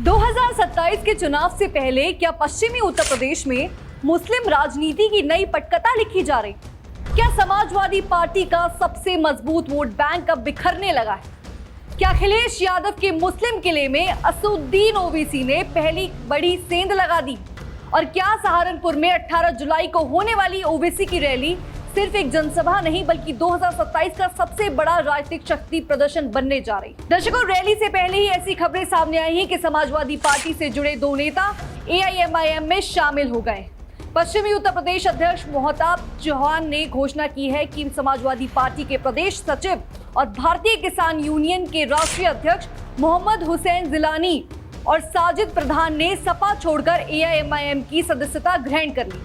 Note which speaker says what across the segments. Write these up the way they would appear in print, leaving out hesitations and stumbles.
Speaker 1: 2027 के चुनाव से पहले क्या पश्चिमी उत्तर प्रदेश में मुस्लिम राजनीति की नई पटकथा लिखी जा रही? क्या समाजवादी पार्टी का सबसे मजबूत वोट बैंक अब बिखरने लगा है? क्या अखिलेश यादव के मुस्लिम किले में असदुद्दीन ओवैसी ने पहली बड़ी सेंध लगा दी? और क्या सहारनपुर में 18 जुलाई को होने वाली ओवैसी की रैली सिर्फ एक जनसभा नहीं बल्कि 2027 का सबसे बड़ा राजनीतिक शक्ति प्रदर्शन बनने जा रही? दर्शकों, रैली से पहले ही ऐसी खबरें सामने आई हैं कि समाजवादी पार्टी से जुड़े दो नेता एआईएमआईएम में शामिल हो गए। पश्चिमी उत्तर प्रदेश अध्यक्ष मोहताब चौहान ने घोषणा की है कि समाजवादी पार्टी के प्रदेश सचिव और भारतीय किसान यूनियन के राष्ट्रीय अध्यक्ष मोहम्मद हुसैन जिलानी और साजिद प्रधान ने सपा छोड़कर एआईएमआईएम की सदस्यता ग्रहण कर ली।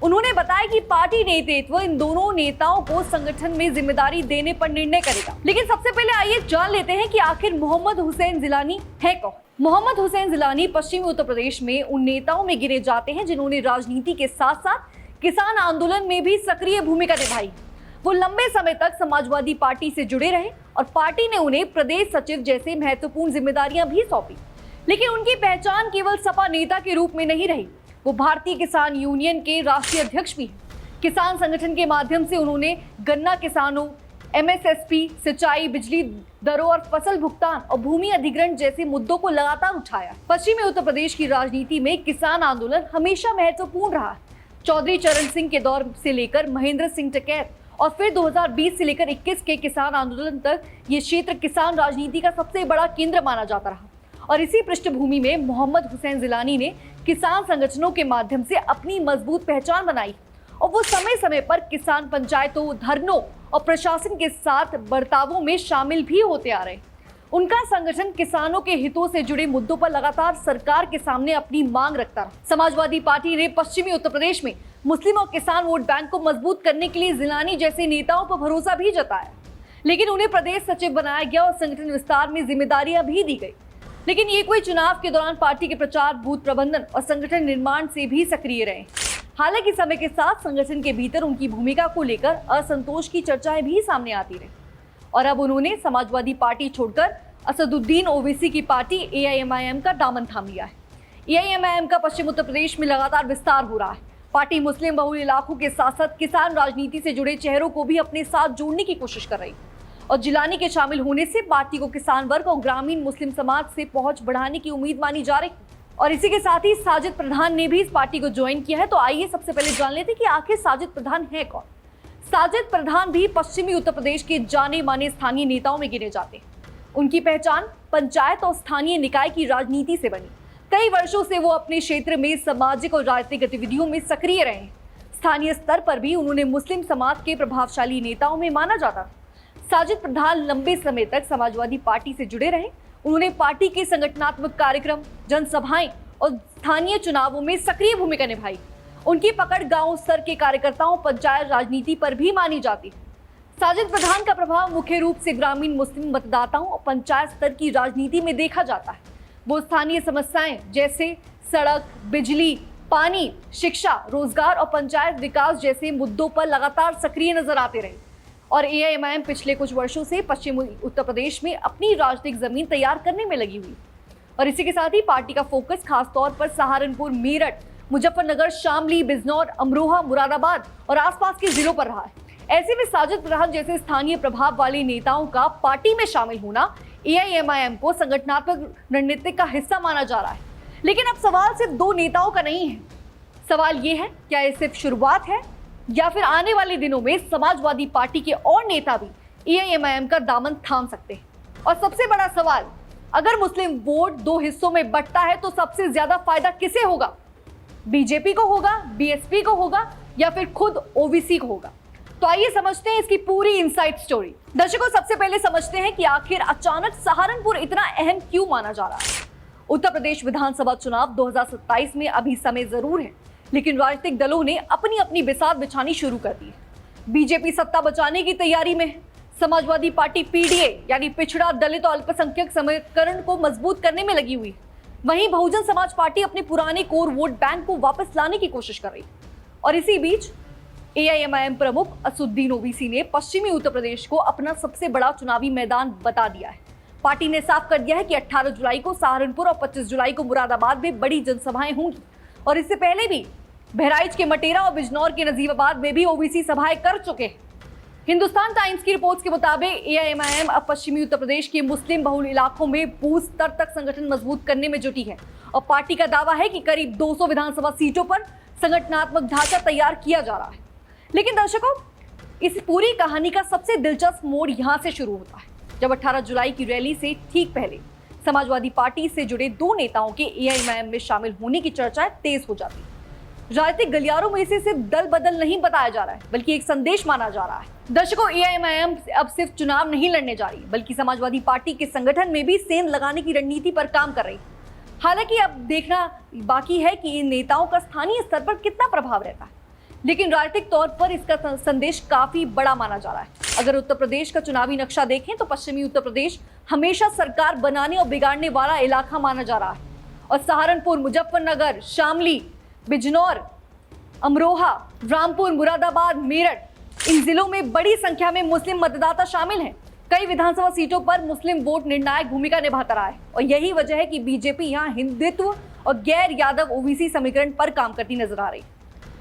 Speaker 1: उन्होंने बताया कि पार्टी नेतृत्व इन दोनों नेताओं को संगठन में जिम्मेदारी देने पर निर्णय करेगा। लेकिन सबसे पहले आइए जान लेते हैं कि आखिर मोहम्मद हुसैन जिलानी है कौन। मोहम्मद हुसैन जिलानी पश्चिमी उत्तर प्रदेश में उन नेताओं में गिने जाते हैं जिन्होंने राजनीति के साथ साथ किसान आंदोलन में भी सक्रिय भूमिका निभाई। वो लंबे समय तक समाजवादी पार्टी से जुड़े रहे और पार्टी ने उन्हें प्रदेश सचिव जैसे महत्वपूर्ण जिम्मेदारियां भी सौंपी। लेकिन उनकी पहचान केवल सपा नेता के रूप में नहीं रही, वो भारतीय किसान यूनियन के राष्ट्रीय अध्यक्ष भी हैं। किसान संगठन के माध्यम से उन्होंने गन्ना किसानों, एमएसएसपी, सिंचाई, बिजली दरों और फसल भुगतान और भूमि अधिग्रहण जैसे मुद्दों को लगातार उठाया। पश्चिमी उत्तर प्रदेश की राजनीति में किसान आंदोलन हमेशा महत्वपूर्ण रहा। चौधरी चरण सिंह के दौर से लेकर महेंद्र सिंह टिकैत और फिर 2020 से लेकर 21 के किसान आंदोलन तक ये क्षेत्र किसान राजनीति का सबसे बड़ा केंद्र माना जाता रहा। और इसी पृष्ठभूमि में मोहम्मद हुसैन जिलानी ने किसान संगठनों के माध्यम से अपनी मजबूत पहचान बनाई और वो समय समय पर किसान पंचायतों, धरनों और प्रशासन के साथ बर्तावों में शामिल भी होते आ रहे। उनका संगठन किसानों के हितों से जुड़े मुद्दों पर लगातार सरकार के सामने अपनी मांग रखता रहा। समाजवादी पार्टी ने पश्चिमी उत्तर प्रदेश में मुस्लिम और किसान वोट बैंक को मजबूत करने के लिए जिलानी जैसे नेताओं पर भरोसा भी जताया, लेकिन उन्हें प्रदेश सचिव बनाया गया और संगठन विस्तार में जिम्मेदारियां भी दी गई। लेकिन ये कोई चुनाव के दौरान पार्टी के प्रचार, बूथ प्रबंधन और संगठन निर्माण से भी सक्रिय रहे। हालांकि समय के साथ संगठन के भीतर उनकी भूमिका को लेकर असंतोष की चर्चाएं भी सामने आती रही और अब उन्होंने समाजवादी पार्टी छोड़कर असदुद्दीन ओवैसी की पार्टी एआईएमआईएम का दामन थाम लिया है। एआईएमआईएम का पश्चिम उत्तर प्रदेश में लगातार विस्तार हो रहा है। पार्टी मुस्लिम बहुल इलाकों के साथ साथ किसान राजनीति से जुड़े चेहरों को भी अपने साथ जोड़ने की कोशिश कर रही और जिलानी के शामिल होने से पार्टी को किसान वर्ग और ग्रामीण मुस्लिम समाज से पहुंच बढ़ाने की उम्मीद मानी जा रही। और इसी के साथ ही साजिद प्रधान ने भी इस पार्टी को ज्वाइन किया है। तो आइए सबसे पहले जान लेते हैं कि आखिर साजिद प्रधान है कौन। साजिद प्रधान भी पश्चिमी उत्तर प्रदेश के जाने माने स्थानीय नेताओं में गिने जाते हैं। उनकी पहचान पंचायत और स्थानीय निकाय की राजनीति से बनी। कई वर्षों से वो अपने क्षेत्र में सामाजिक और राजनीतिक गतिविधियों में सक्रिय रहे। स्थानीय स्तर पर भी उन्होंने मुस्लिम समाज के प्रभावशाली नेताओं में माना जाता। साजिद प्रधान लंबे समय तक समाजवादी पार्टी से जुड़े रहे। उन्होंने पार्टी के संगठनात्मक कार्यक्रम, जनसभाएं और स्थानीय चुनावों में सक्रिय भूमिका निभाई। उनकी पकड़ गांव स्तर के कार्यकर्ताओं, पंचायत राजनीति पर भी मानी जाती है। साजिद प्रधान का प्रभाव मुख्य रूप से ग्रामीण मुस्लिम मतदाताओं और पंचायत स्तर की राजनीति में देखा जाता है। वो स्थानीय समस्याएं जैसे सड़क, बिजली, पानी, शिक्षा, रोजगार और पंचायत विकास जैसे मुद्दों पर लगातार सक्रिय नजर आते रहे। और एआईएमआईएम पिछले कुछ वर्षों से पश्चिमी उत्तर प्रदेश में अपनी राजनीतिक जमीन तैयार करने में लगी हुई और इसी के साथ ही पार्टी का फोकस खासतौर पर सहारनपुर, मेरठ, मुजफ्फरनगर, शामली, बिजनौर, अमरोहा, मुरादाबाद और आसपास के जिलों पर रहा है। ऐसे में साजिद प्रधान जैसे स्थानीय प्रभाव वाले नेताओं का पार्टी में शामिल होना एआईएमआईएम को संगठनात्मक रणनीति का हिस्सा माना जा रहा है। लेकिन अब सवाल सिर्फ दो नेताओं का नहीं है। सवाल ये है, क्या ये सिर्फ शुरुआत है या फिर आने वाले दिनों में समाजवादी पार्टी के और नेता भी एआईएमआईएम का दामन थाम सकते हैं? और सबसे बड़ा सवाल, अगर मुस्लिम वोट दो हिस्सों में बंटता है तो सबसे ज्यादा फायदा किसे होगा? बीजेपी को होगा, बीएसपी को होगा या फिर खुद ओवैसी को होगा? तो आइए समझते हैं इसकी पूरी इनसाइड स्टोरी। दर्शकों, सबसे पहले समझते हैं कि आखिर अचानक सहारनपुर इतना अहम क्यों माना जा रहा है। उत्तर प्रदेश विधानसभा चुनाव 2027 में अभी समय जरूर है, लेकिन राजनीतिक दलों ने अपनी अपनी बिसात बिछानी शुरू कर दी है। बीजेपी सत्ता बचाने की तैयारी में है। समाजवादी पार्टी पीडीए यानी पिछड़ा, दलित और अल्पसंख्यक समीकरण को मजबूत करने में लगी हुई। वहीं बहुजन समाज पार्टी अपने पुराने कोर वोट बैंक को वापस लाने की कोशिश कर रही। और इसी बीच एआईएमआईएम प्रमुख असदुद्दीन ओवैसी ने पश्चिमी उत्तर प्रदेश को अपना सबसे बड़ा चुनावी मैदान बता दिया है। पार्टी ने साफ कर दिया है कि 18 जुलाई को सहारनपुर और 25 जुलाई को मुरादाबाद में बड़ी जनसभाएं होंगी और इससे पहले भी बहराइच के मटेरा और बिजनौर के नजीबाबाद में भी ओबीसी सभाएं कर चुके हैं। हिंदुस्तान टाइम्स की रिपोर्ट्स के मुताबिक एआईएमआईएम अब पश्चिमी उत्तर प्रदेश के मुस्लिम बहुल इलाकों में बूथ स्तर तक संगठन मजबूत करने में जुटी है और पार्टी का दावा है कि करीब 200 विधानसभा सीटों पर संगठनात्मक ढांचा तैयार किया जा रहा है। लेकिन दर्शकों, इस पूरी कहानी का सबसे दिलचस्प मोड़ यहां से शुरू होता है जब 18 जुलाई की रैली से ठीक पहले समाजवादी पार्टी से जुड़े 2 नेताओं के एआईएमआईएम में शामिल होने की चर्चा तेज हो जाती है। राजनीतिक गलियारों में इसे सिर्फ दल बदल नहीं बताया जा रहा है बल्कि एक संदेश माना जा रहा है। दर्शकों, एआईएमआईएम अब सिर्फ चुनाव नहीं लड़ने जा रही बल्कि समाजवादी पार्टी के संगठन में भी सेंध लगाने की रणनीति पर काम कर रही है। हालांकि अब देखना बाकी है कि इन नेताओं का स्थानीय स्तर पर कितना प्रभाव रहता है, लेकिन राजनीतिक तौर पर इसका संदेश काफी बड़ा माना जा रहा है। अगर उत्तर प्रदेश का चुनावी नक्शा देखें तो पश्चिमी उत्तर प्रदेश हमेशा सरकार बनाने और बिगाड़ने वाला इलाका माना जा रहा है और सहारनपुर, मुजफ्फरनगर, शामली, बिजनौर, अमरोहा, रामपुर, मुरादाबाद, मेरठ, इन जिलों में बड़ी संख्या में मुस्लिम मतदाता शामिल हैं। कई विधानसभा सीटों पर मुस्लिम वोट निर्णायक भूमिका निभाता रहा है और यही वजह है कि बीजेपी यहां हिंदुत्व और गैर यादव ओबीसी समीकरण पर काम करती नजर आ रही है।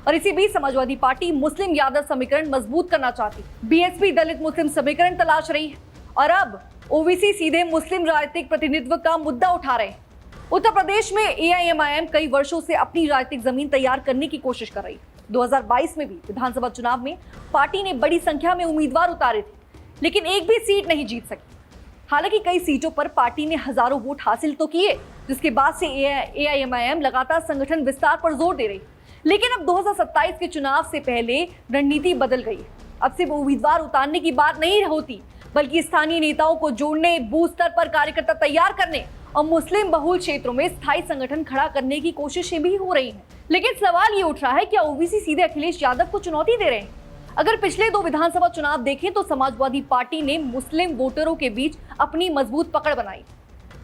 Speaker 1: और इसी बीच समाजवादी पार्टी मुस्लिम यादव समीकरण मजबूत करना चाहती, बीएसपी दलित मुस्लिम समीकरण तलाश रही है और अब ओबीसी सीधे मुस्लिम राजनीतिक प्रतिनिधित्व का मुद्दा उठा रहे हैं। उत्तर प्रदेश में एआईएमआईएम कई वर्षों से अपनी राजनीतिक जमीन तैयार करने की कोशिश कर रही है। 2022 में भी विधानसभा चुनाव में पार्टी ने बड़ी संख्या में उम्मीदवार उतारे थे, लेकिन एक भी सीट नहीं जीत सकी। हालांकि कई सीटों पर पार्टी ने हजारों वोट हासिल तो किए, जिसके बाद से एआईएमआईएम लगातार संगठन विस्तार पर जोर दे रही। लेकिन अब 2027 के चुनाव से पहले रणनीति बदल गई। अब सिर्फ उम्मीदवार उतारने की बात नहीं होती, बल्कि स्थानीय नेताओं को जोड़ने, बूथ स्तर पर कार्यकर्ता तैयार करने और मुस्लिम बहुल क्षेत्रों में स्थायी संगठन खड़ा करने की कोशिशें भी हो रही हैं। लेकिन सवाल ये उठ रहा है, क्या ओबीसी सीधे अखिलेश यादव को चुनौती दे रहे हैं? अगर पिछले 2 विधानसभा चुनाव देखें तो समाजवादी पार्टी ने मुस्लिम वोटरों के बीच अपनी मजबूत पकड़ बनाई।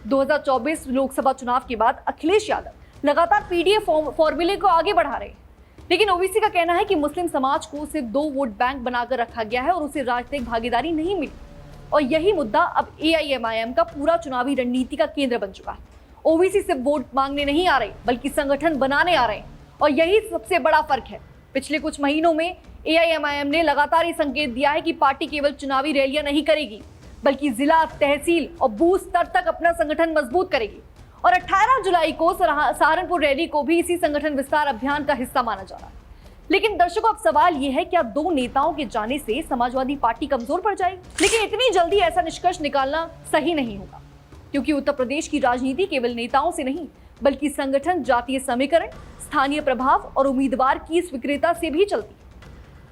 Speaker 1: 2024 लोकसभा चुनाव के बाद अखिलेश यादव लगातार पीडीएफ फॉर्मूले को आगे बढ़ा रहे हैं, लेकिन ओबीसी का कहना है कि मुस्लिम समाज को सिर्फ 2 वोट बैंक बनाकर रखा गया है और उसे राजनीतिक भागीदारी नहीं मिली। और यही मुद्दा अब एआईएमआईएम का पूरा चुनावी रणनीति का केंद्र बन चुका है। ओबीसी सिर्फ वोट मांगने नहीं आ रहे बल्कि संगठन बनाने आ रहे हैं और यही सबसे बड़ा फर्क है। पिछले कुछ महीनों में एआईएमआईएम ने लगातार ये संकेत दिया है कि पार्टी केवल चुनावी रैलियां नहीं करेगी बल्कि जिला, तहसील और बूथ स्तर तक अपना संगठन मजबूत करेगी। और 18 जुलाई को सहारनपुर रैली को भी इसी संगठन विस्तार अभियान का हिस्सा माना जा रहा है। लेकिन दर्शकों, अब सवाल यह है, क्या 2 नेताओं के जाने से समाजवादी पार्टी कमजोर पड़ जाएगी? लेकिन इतनी जल्दी ऐसा निष्कर्ष निकालना सही नहीं होगा, क्योंकि उत्तर प्रदेश की राजनीति केवल नेताओं से नहीं बल्कि संगठन, जातीय समीकरण, स्थानीय प्रभाव और उम्मीदवार की स्वीकृति से भी चलती है।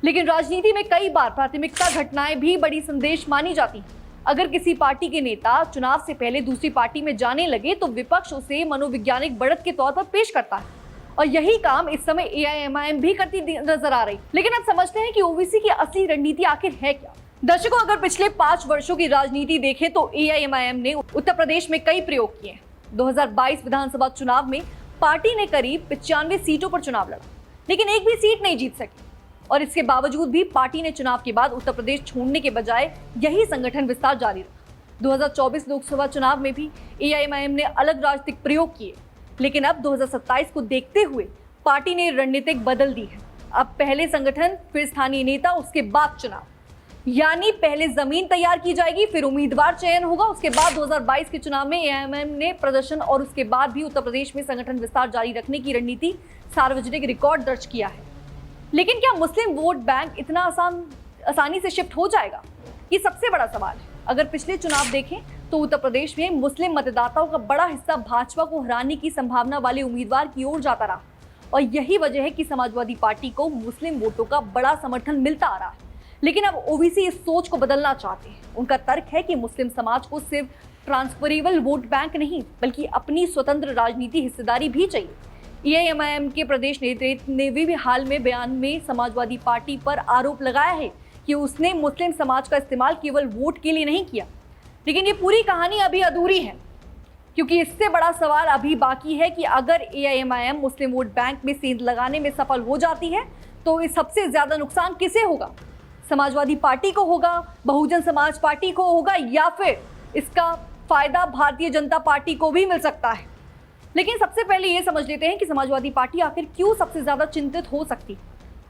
Speaker 1: लेकिन राजनीति में कई बार प्राथमिकता घटनाएं भी बड़ी संदेश मानी जाती हैं। अगर किसी पार्टी के नेता चुनाव से पहले दूसरी पार्टी में जाने लगे तो विपक्ष उसे मनोवैज्ञानिक बढ़त के तौर पर पेश करता है और यही काम इस समय एआईएमआईएम भी करती नजर आ रही। लेकिन अब समझते हैं कि ओबीसी की असली रणनीति आखिर है क्या। दर्शकों, अगर पिछले 5 वर्षों की राजनीति देखें तो एआईएमआईएम ने उत्तर प्रदेश में कई प्रयोग किए हैं। 2022 विधानसभा चुनाव में पार्टी ने करीब 95 सीटों पर चुनाव लड़ा, लेकिन एक भी सीट नहीं जीत सकी और इसके बावजूद भी पार्टी ने चुनाव के बाद उत्तर प्रदेश छोड़ने के बजाय यही संगठन विस्तार जारी रखा। 2024 लोकसभा चुनाव में भी एआईएमआईएम ने अलग राजनीतिक प्रयोग किए, लेकिन अब 2027 को देखते हुए पार्टी ने रणनीतिक बदल दी है। अब पहले संगठन, फिर स्थानीय नेता, उसके बाद चुनाव, यानी पहले जमीन तैयार की जाएगी, फिर उम्मीदवार चयन होगा, उसके बाद 2022 के चुनाव में एआईएमआईएम ने प्रदर्शन और उसके बाद भी उत्तर प्रदेश में संगठन विस्तार जारी रखने की रणनीति सार्वजनिक रिकॉर्ड दर्ज किया है। लेकिन क्या मुस्लिम वोट बैंक इतना आसानी से शिफ्ट हो जाएगा? ये सबसे बड़ा सवाल है। अगर पिछले चुनाव देखें तो उत्तर प्रदेश में मुस्लिम मतदाताओं का बड़ा हिस्सा भाजपा को हराने की संभावना वाले उम्मीदवार की ओर जाता रहा और यही वजह है कि समाजवादी पार्टी को मुस्लिम वोटों का बड़ा समर्थन मिलता आ रहा है। लेकिन अब ओबीसी इस सोच को बदलना चाहते हैं। उनका तर्क है कि मुस्लिम समाज को सिर्फ ट्रांसफरेबल वोट बैंक नहीं बल्कि अपनी स्वतंत्र राजनीति हिस्सेदारी भी चाहिए। एआईएमआईएम के प्रदेश नेतृत्व ने भी हाल में बयान में समाजवादी पार्टी पर आरोप लगाया है कि उसने मुस्लिम समाज का इस्तेमाल केवल वोट के लिए नहीं किया। लेकिन ये पूरी कहानी अभी अधूरी है, क्योंकि इससे बड़ा सवाल अभी बाकी है कि अगर एआईएमआईएम मुस्लिम वोट बैंक में सेंध लगाने में सफल हो जाती है तो इस सबसे ज्यादा नुकसान किसे होगा? समाजवादी पार्टी को होगा, बहुजन समाज पार्टी को होगा, या फिर इसका फायदा भारतीय जनता पार्टी को भी मिल सकता है। लेकिन सबसे पहले ये समझ लेते हैं कि समाजवादी पार्टी आखिर क्यों सबसे ज्यादा चिंतित हो सकती।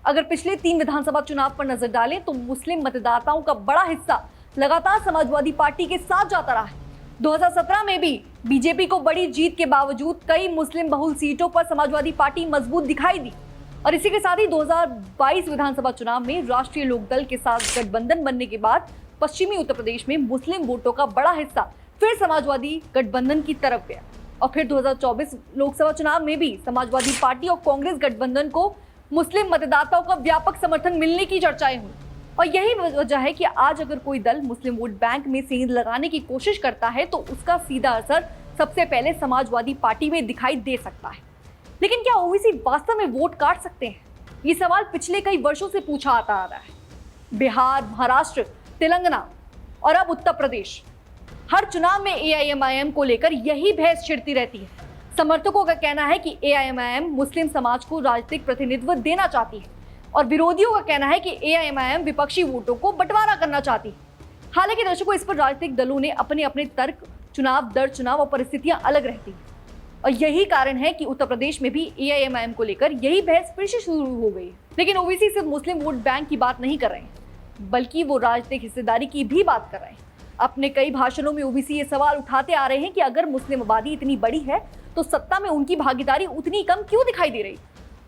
Speaker 1: अगर पिछले 3 विधानसभा चुनाव पर नजर डालें तो मुस्लिम मतदाताओं का बड़ा हिस्सा लगातार समाजवादी पार्टी के साथ जाता रहा है। 2017 में भी बीजेपी को बड़ी जीत के बावजूद कई मुस्लिम बहुल सीटों पर समाजवादी पार्टी मजबूत दिखाई दी और इसी के साथ ही 2022 विधानसभा चुनाव में राष्ट्रीय लोकदल के साथ गठबंधन बनने के बाद पश्चिमी उत्तर प्रदेश में मुस्लिम वोटों का बड़ा हिस्सा फिर समाजवादी गठबंधन की तरफ गया और फिर 2024 लोकसभा चुनाव में भी समाजवादी पार्टी और कांग्रेस गठबंधन को मुस्लिम मतदाताओं का व्यापक समर्थन मिलने की चर्चाएं हुई। और यही वजह है कि आज अगर कोई दल मुस्लिम वोट बैंक में सेंध लगाने की कोशिश करता है तो उसका सीधा असर सबसे पहले समाजवादी पार्टी में दिखाई दे सकता है। लेकिन क्या ओबीसी वास्तव में वोट काट सकते हैं? ये सवाल पिछले कई वर्षों से पूछा आता आ रहा है। बिहार, महाराष्ट्र, तेलंगाना और अब उत्तर प्रदेश, हर चुनाव में एआईएमआईएम को लेकर यही बहस छिड़ती रहती है। समर्थकों का कहना है कि एआईएमआईएम मुस्लिम समाज को राजनीतिक प्रतिनिधित्व देना चाहती है और विरोधियों का कहना है कि एआईएमआईएम विपक्षी वोटों को बंटवारा करना चाहती है। हालांकि दर्शकों, इस पर राजनीतिक दलों ने अपने अपने तर्क चुनाव दर चुनाव और परिस्थितियां अलग रहती हैं और यही कारण है कि उत्तर प्रदेश में भी एआईएमआईएम को लेकर यही बहस फिर से शुरू हो गई है। लेकिन ओबीसी सिर्फ मुस्लिम वोट बैंक की बात नहीं कर रहे हैं, बल्कि वो राजनीतिक हिस्सेदारी की भी बात कर रहे हैं। अपने कई भाषणों में ओबीसी ये सवाल उठाते आ रहे हैं कि अगर मुस्लिम आबादी इतनी बड़ी है तो सत्ता में उनकी भागीदारी उतनी कम क्यों दिखाई दे रही?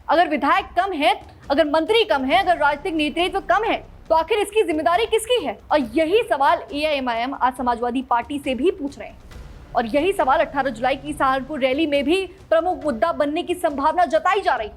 Speaker 1: अगर विधायक कम है, अगर मंत्री कम है, अगर राजनीतिक नेतृत्व कम है तो आखिर इसकी जिम्मेदारी किसकी है? और यही सवाल एआईएमआईएम आज समाजवादी पार्टी से भी पूछ रहे हैं और यही सवाल 18 जुलाई की सहारनपुर रैली में भी प्रमुख मुद्दा बनने की संभावना जताई जा रही।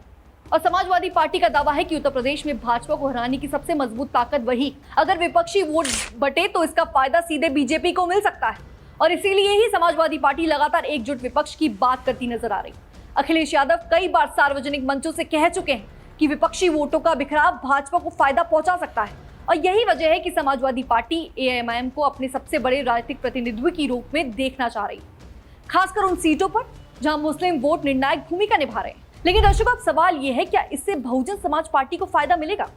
Speaker 1: और समाजवादी पार्टी का दावा है कि उत्तर प्रदेश में भाजपा को हराने की सबसे मजबूत ताकत वही, अगर विपक्षी वोट बटे तो इसका फायदा सीधे बीजेपी को मिल सकता है और इसीलिए ही समाजवादी पार्टी लगातार एकजुट विपक्ष की बात करती नजर आ रही। अखिलेश यादव कई बार सार्वजनिक मंचों से कह चुके हैं कि विपक्षी वोटों का बिखराव भाजपा को फायदा पहुंचा सकता है और यही वजह है कि समाजवादी पार्टी एआईएमआईएम को अपने सबसे बड़े राजनीतिक प्रतिनिधित्व के रूप में देखना चाह रही, खासकर उन सीटों पर जहां मुस्लिम वोट निर्णायक भूमिका निभा रहे हैं। लेकिन दर्शकों, अब सवाल यह है, क्या इससे बहुजन समाज पार्टी को फायदा मिलेगा?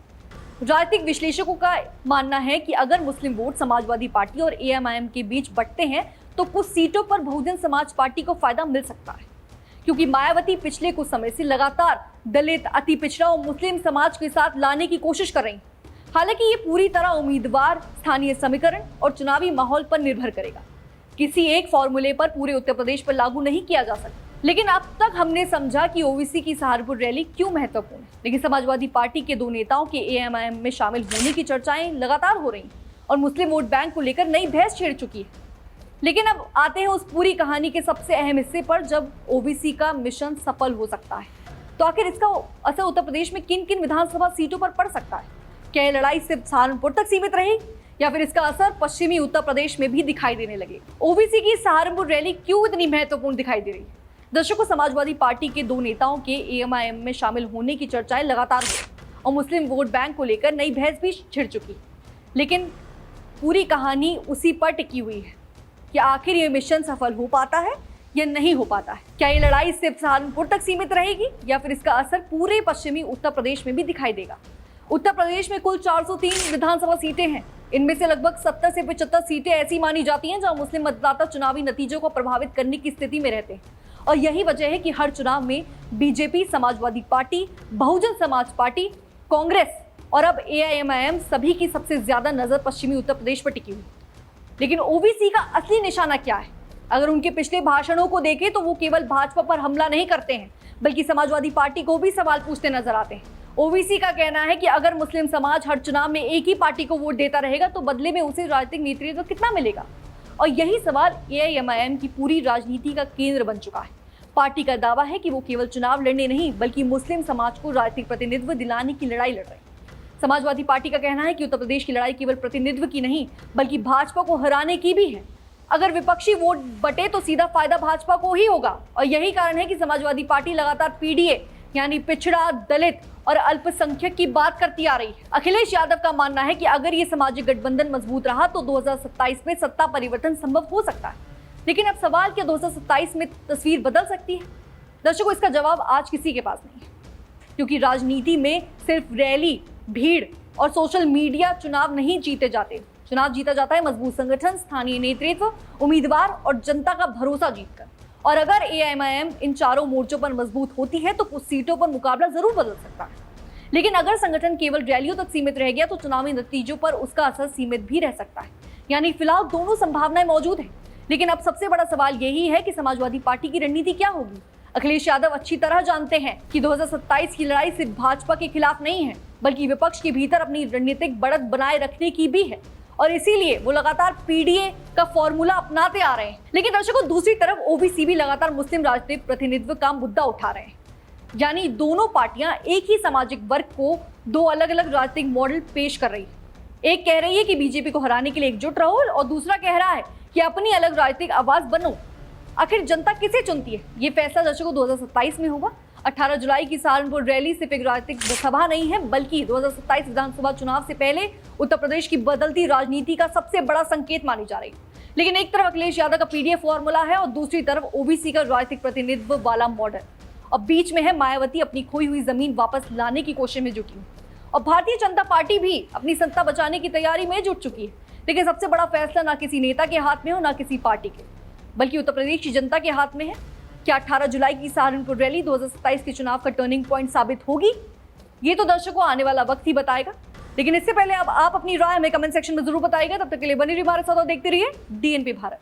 Speaker 1: राजनीतिक विश्लेषकों का मानना है कि अगर मुस्लिम वोट समाजवादी पार्टी और एआईएमआईएम के बीच बंटते हैं तो कुछ सीटों पर बहुजन समाज पार्टी को फायदा मिल सकता है, क्योंकि मायावती पिछले कुछ समय से लगातार दलित, अति पिछड़ा और मुस्लिम समाज के साथ लाने की कोशिश कर रही। हालांकि ये पूरी तरह उम्मीदवार, स्थानीय समीकरण और चुनावी माहौल पर निर्भर करेगा। किसी एक फॉर्मूले पर पूरे उत्तर प्रदेश पर लागू नहीं किया जा सकता। लेकिन अब तक हमने समझा कि ओबीसी की सहारनपुर रैली क्यों महत्वपूर्ण है। लेकिन समाजवादी पार्टी के 2 नेताओं के एआईएमआईएम में शामिल होने की चर्चाएं लगातार हो रही और मुस्लिम वोट बैंक को लेकर नई बहस छिड़ चुकी है। लेकिन अब आते हैं उस पूरी कहानी के सबसे अहम हिस्से पर, जब ओबीसी का मिशन सफल हो सकता है तो आखिर इसका असर उत्तर प्रदेश में किन किन विधानसभा सीटों पर पड़ सकता है? क्या ये लड़ाई सिर्फ सहारनपुर तक सीमित रहेगी या फिर इसका असर पश्चिमी उत्तर प्रदेश में भी दिखाई देने लगे? ओबीसी की सहारनपुर रैली क्यों इतनी महत्वपूर्ण दिखाई दे रही है? दर्शकों, समाजवादी पार्टी के 2 नेताओं के एआईएमआईएम में शामिल होने की चर्चाएं लगातार हो और मुस्लिम वोट बैंक को लेकर नई बहस भी छिड़ चुकी, लेकिन पूरी कहानी उसी पर टिकी हुई है कि आखिर ये मिशन सफल हो पाता है या नहीं हो पाता है। क्या ये लड़ाई सिर्फ सहारनपुर तक सीमित रहेगी या फिर इसका असर पूरे पश्चिमी उत्तर प्रदेश में भी दिखाई देगा? उत्तर प्रदेश में कुल 403 विधानसभा सीटें हैं। इनमें से लगभग 70 से 75 सीटें ऐसी मानी जाती हैं जहां मुस्लिम मतदाता चुनावी नतीजों को प्रभावित करने की स्थिति में रहते हैं और यही वजह है कि हर चुनाव में BJP, Samajwadi party, Bahujan Samaj party, Congress और अब एआईएमआईएम सभी की सबसे ज्यादा नजर पश्चिमी उत्तर प्रदेश पर टिकी हुई। लेकिन ओबीसी का असली निशाना क्या है? अगर उनके पिछले भाषणों को देखें तो वो केवल भाजपा पर हमला नहीं करते हैं, बल्कि समाजवादी पार्टी को भी सवाल पूछते नजर आते हैं। ओबीसी का कहना है कि अगर मुस्लिम समाज हर चुनाव में एक ही पार्टी को वोट देता रहेगा तो बदले में उसे राजनीतिक नेतृत्व कितना मिलेगा? और यही सवाल एआईएमआईएम की पूरी राजनीति का केंद्र बन चुका है। पार्टी का दावा है कि वो केवल चुनाव लड़ने नहीं बल्कि मुस्लिम समाज को राजनीतिक प्रतिनिधित्व दिलाने की लड़ाई लड़ रहे हैं। समाजवादी पार्टी का कहना है कि उत्तर प्रदेश की लड़ाई केवल प्रतिनिधित्व की नहीं बल्कि भाजपा को हराने की भी है। अगर विपक्षी वोट बटे तो सीधा फायदा भाजपा को ही होगा और यही कारण है कि समाजवादी पार्टी लगातार पीडीए यानी पिछड़ा, दलित और अल्पसंख्यक की बात करती आ रही है। अखिलेश यादव का मानना है कि अगर ये सामाजिक गठबंधन मजबूत रहा तो 2027 में सत्ता परिवर्तन संभव हो सकता है। लेकिन अब सवाल, क्या 2027 में तस्वीर बदल सकती है? दर्शकों, इसका जवाब आज किसी के पास नहीं है, क्योंकि राजनीति में सिर्फ रैली, भीड़ और सोशल मीडिया चुनाव नहीं जीते जाते। चुनाव जीता जाता है मजबूत संगठन, स्थानीय नेतृत्व, उम्मीदवार और जनता का भरोसा जीतकर। और अगर एआईएमआईएम इन चारों मोर्चों पर मजबूत होती है तो कुछ सीटों पर मुकाबला जरूर बदल सकता है। लेकिन अगर संगठन केवल रैलियों तक सीमित रह गया तो चुनावी नतीजों पर उसका असर सीमित भी रह सकता है। यानी फिलहाल दोनों संभावनाएं मौजूद है। लेकिन अब सबसे बड़ा सवाल यही है कि समाजवादी पार्टी की रणनीति क्या होगी। अखिलेश यादव अच्छी तरह जानते हैं कि 2027 की लड़ाई सिर्फ भाजपा के खिलाफ नहीं है, बल्कि विपक्ष के भीतर अपनी रणनीतिक बढ़त बनाए रखने की भी है। और इसीलिए वो लगातार पीडीए का फॉर्मूला अपनाते आ रहे हैं। लेकिन दर्शकों, दूसरी तरफ ओबीसी भी लगातार मुस्लिम राजनीतिक प्रतिनिधित्व का मुद्दा उठा रहे हैं। यानी दोनों पार्टियां एक ही सामाजिक वर्ग को दो अलग अलग राजनीतिक मॉडल पेश कर रही है। एक कह रही है कि बीजेपी को हराने के लिए एकजुट रहो और दूसरा कह रहा है कि अपनी अलग राजनीतिक आवाज बनो। आखिर जनता किसे चुनती है, ये फैसला दर्शकों 2027 में होगा। 18 जुलाई की सहारनपुर रैली सिर्फ एक राजनीतिक सभा नहीं है, बल्कि 2027 विधानसभा चुनाव से पहले उत्तर प्रदेश की बदलती राजनीति का सबसे बड़ा संकेत मानी जा रही है। लेकिन एक तरफ अखिलेश यादव का पीडीएफ फॉर्मूला है और दूसरी तरफ ओबीसी का राजनीतिक प्रतिनिधित्व वाला मॉडल। और बीच में है मायावती अपनी खोई हुई जमीन वापस लाने की कोशिश में जुटी है। और भारतीय जनता पार्टी भी अपनी सत्ता बचाने की तैयारी में जुट चुकी है। लेकिन सबसे बड़ा फैसला ना किसी नेता के हाथ में हो, ना किसी पार्टी के, बल्कि उत्तर प्रदेश की जनता के हाथ में है। क्या 18 जुलाई की सहारनपुर रैली 2027 के चुनाव का टर्निंग पॉइंट साबित होगी? ये तो दर्शकों आने वाला वक्त ही बताएगा। लेकिन इससे पहले अब आप अपनी राय हमें कमेंट सेक्शन में जरूर बताइएगा। तब तक के लिए बनी रहिए हमारे साथ और देखते रहिए डीएनपी भारत।